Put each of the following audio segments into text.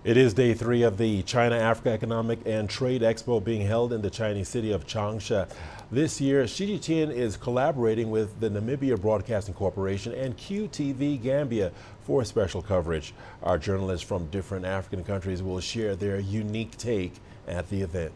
It is day 3 of the China-Africa Economic and Trade Expo being held in the Chinese city of Changsha. This year, CGTN is collaborating with the Namibia Broadcasting Corporation and QTV Gambia for special coverage. Our journalists from different African countries will share their unique take at the event.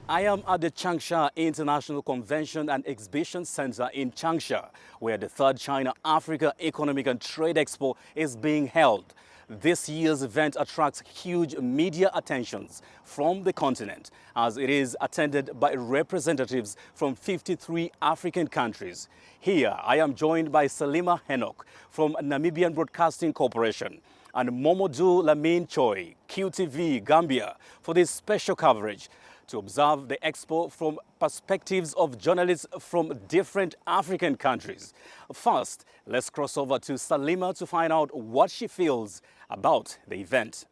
I am at the Changsha International Convention and Exhibition Center in Changsha, where the third China-Africa Economic and Trade Expo is being held. This year's event attracts huge media attentions from the continent, as it is attended by representatives from 53 African countries. Here, I am joined by Salima Henok from Namibian Broadcasting Corporation and Momodu Lamin Choi, QTV Gambia, for this special coverage to observe the expo from perspectives of journalists from different African countries. First, let's cross over to Salima to find out what she feels about the event.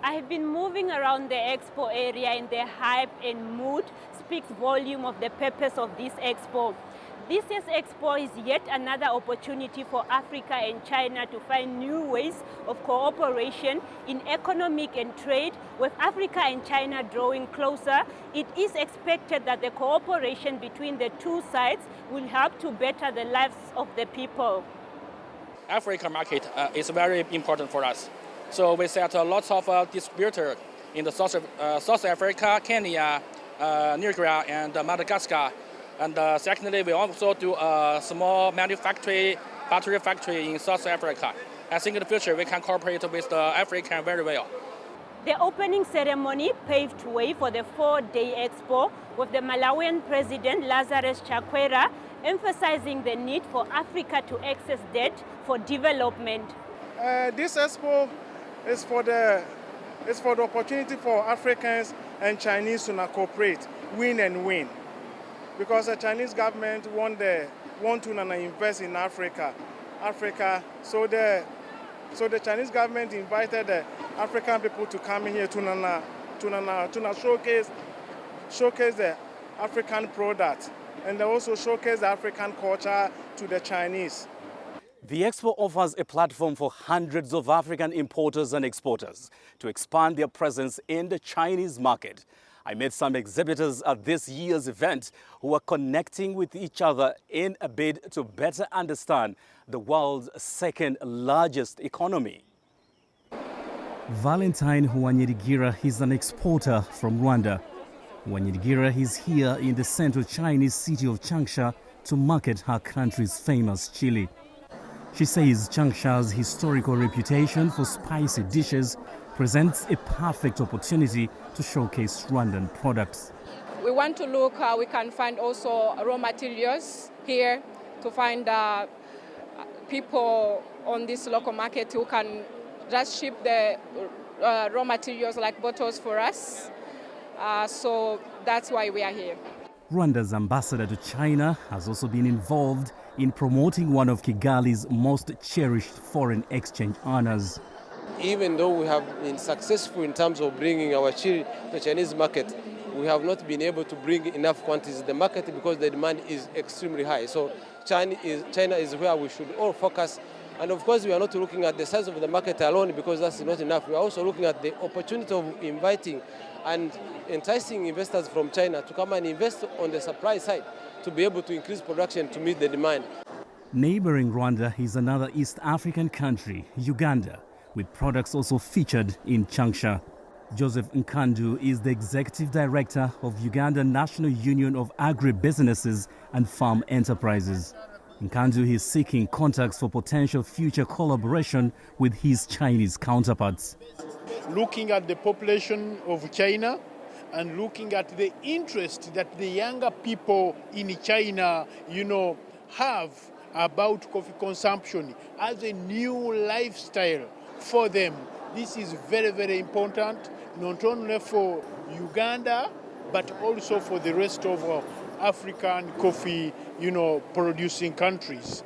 I have been moving around the expo area, and the hype and mood speaks volume of the purpose of this expo. This year's expo is yet another opportunity for Africa and China to find new ways of cooperation in economic and trade. With Africa and China drawing closer, it is expected that the cooperation between the two sides will help to better the lives of the people. Africa market is very important for us. So we set lots of distributors in the South Africa, Kenya, Nigeria, and Madagascar. And secondly, we also do a small battery factory in South Africa. I think in the future we can cooperate with the African very well. The opening ceremony paved way for the 4-day expo, with the Malawian President Lazarus Chakwera emphasizing the need for Africa to access debt for development. This expo is for the opportunity for Africans and Chinese to cooperate, win and win. Because the Chinese government want to invest in Africa. So the Chinese government invited the African people to come here to showcase the African product, and they also showcase the African culture to the Chinese. The expo offers a platform for hundreds of African importers and exporters to expand their presence in the Chinese market. I met some exhibitors at this year's event who are connecting with each other in a bid to better understand the world's second largest economy. Valentine Huanyirigira is an exporter from Rwanda. Huanyirigira is here in the central Chinese city of Changsha to market her country's famous chili. She says Changsha's historical reputation for spicy dishes presents a perfect opportunity to showcase Rwandan products. We want to look how we can find also raw materials here, to find people on this local market who can just ship the raw materials like bottles for us. So that's why we are here. Rwanda's ambassador to China has also been involved in promoting one of Kigali's most cherished foreign exchange honors. Even though we have been successful in terms of bringing our chili to the Chinese market, we have not been able to bring enough quantities to the market because the demand is extremely high. So China is where we should all focus. And of course, we are not looking at the size of the market alone because that's not enough. We are also looking at the opportunity of inviting and enticing investors from China to come and invest on the supply side to be able to increase production to meet the demand. Neighboring Rwanda is another East African country, Uganda, with products also featured in Changsha. Joseph Nkandu is the executive director of Uganda National Union of Agribusinesses and Farm Enterprises. Nkandu is seeking contacts for potential future collaboration with his Chinese counterparts. Looking at the population of China and looking at the interest that the younger people in China, have about coffee consumption as a new lifestyle for them. This is very, very important, not only for Uganda, but also for the rest of African coffee, producing countries.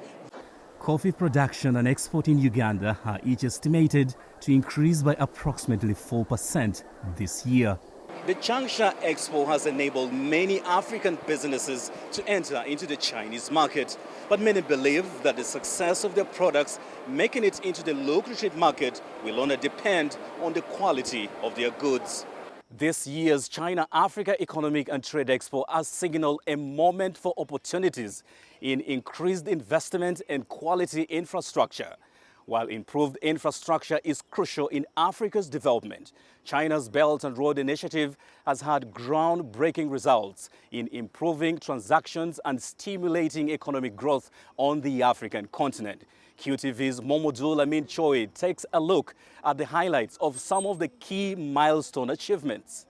Coffee production and export in Uganda are each estimated to increase by approximately 4% this year. The Changsha Expo has enabled many African businesses to enter into the Chinese market. But many believe that the success of their products making it into the lucrative market will only depend on the quality of their goods. This year's China-Africa Economic and Trade Expo has signaled a moment for opportunities in increased investment and quality infrastructure. While improved infrastructure is crucial in Africa's development, China's Belt and Road Initiative has had groundbreaking results in improving transactions and stimulating economic growth on the African continent. QTV's Momodou Lamin Choi takes a look at the highlights of some of the key milestone achievements.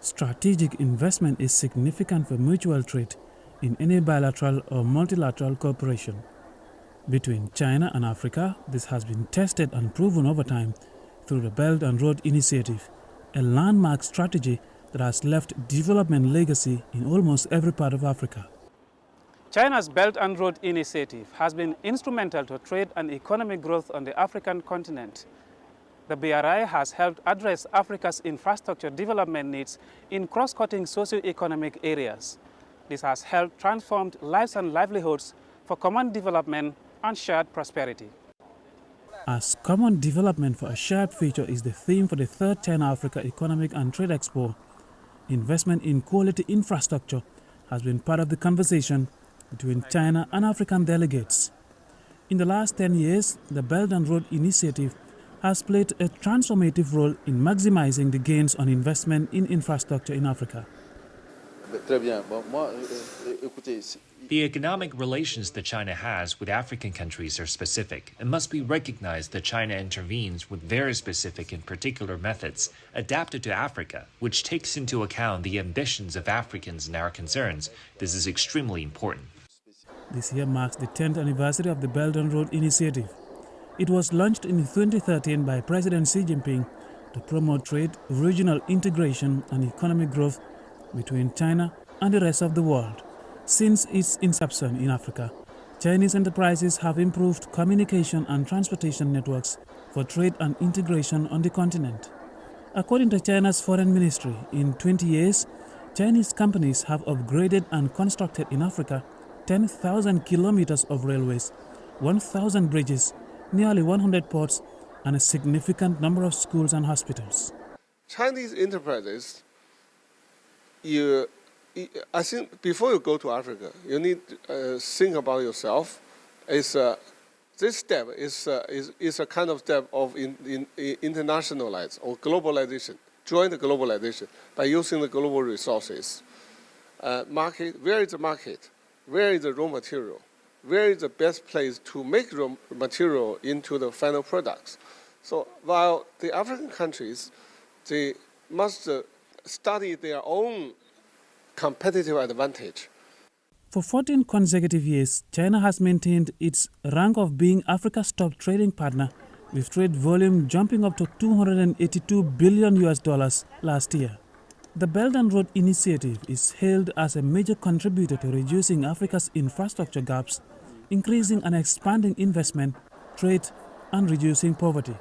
Strategic investment is significant for mutual trade in any bilateral or multilateral cooperation. Between China and Africa, this has been tested and proven over time through the Belt and Road Initiative, a landmark strategy that has left development legacy in almost every part of Africa. China's Belt and Road Initiative has been instrumental to trade and economic growth on the African continent. The BRI has helped address Africa's infrastructure development needs in cross-cutting socio-economic areas. This has helped transform lives and livelihoods for common development and shared prosperity. As common development for a shared future is the theme for the third China-Africa Economic and Trade Expo, investment in quality infrastructure has been part of the conversation between China and African delegates. In the last 10 years, the Belt and Road Initiative has played a transformative role in maximizing the gains on investment in infrastructure in Africa. The economic relations that China has with African countries are specific and must be recognized that China intervenes with very specific and particular methods adapted to Africa, which takes into account the ambitions of Africans and our concerns. This is extremely important. This year marks the 10th anniversary of the Belt and Road Initiative. It was launched in 2013 by President Xi Jinping to promote trade, regional integration and economic growth between China and the rest of the world. Since its inception in Africa, Chinese enterprises have improved communication and transportation networks for trade and integration on the continent. According to China's Foreign Ministry, in 20 years, Chinese companies have upgraded and constructed in Africa 10,000 kilometers of railways, 1,000 bridges, nearly 100 ports, and a significant number of schools and hospitals. Chinese enterprises, I think before you go to Africa, you need to think about yourself. This step is a kind of step of internationalize or globalization, joint globalization by using the global resources. Market, where is the market? Where is the raw material? Where is the best place to make raw material into the final products? So while the African countries, they must study their own competitive advantage. For 14 consecutive years, China has maintained its rank of being Africa's top trading partner, with trade volume jumping up to $282 billion last year. The Belt and Road Initiative is hailed as a major contributor to reducing Africa's infrastructure gaps, increasing and expanding investment, trade, and reducing poverty.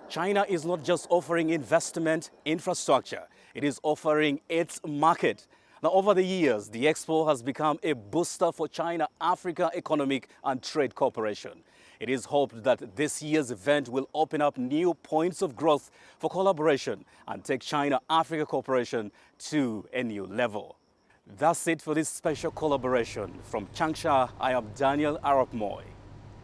China is not just offering investment infrastructure, it is offering its market. Now, over the years, the Expo has become a booster for China-Africa Economic and Trade Cooperation. It is hoped that this year's event will open up new points of growth for collaboration and take China-Africa cooperation to a new level. That's it for this special collaboration. From Changsha, I am Daniel Arap Moy.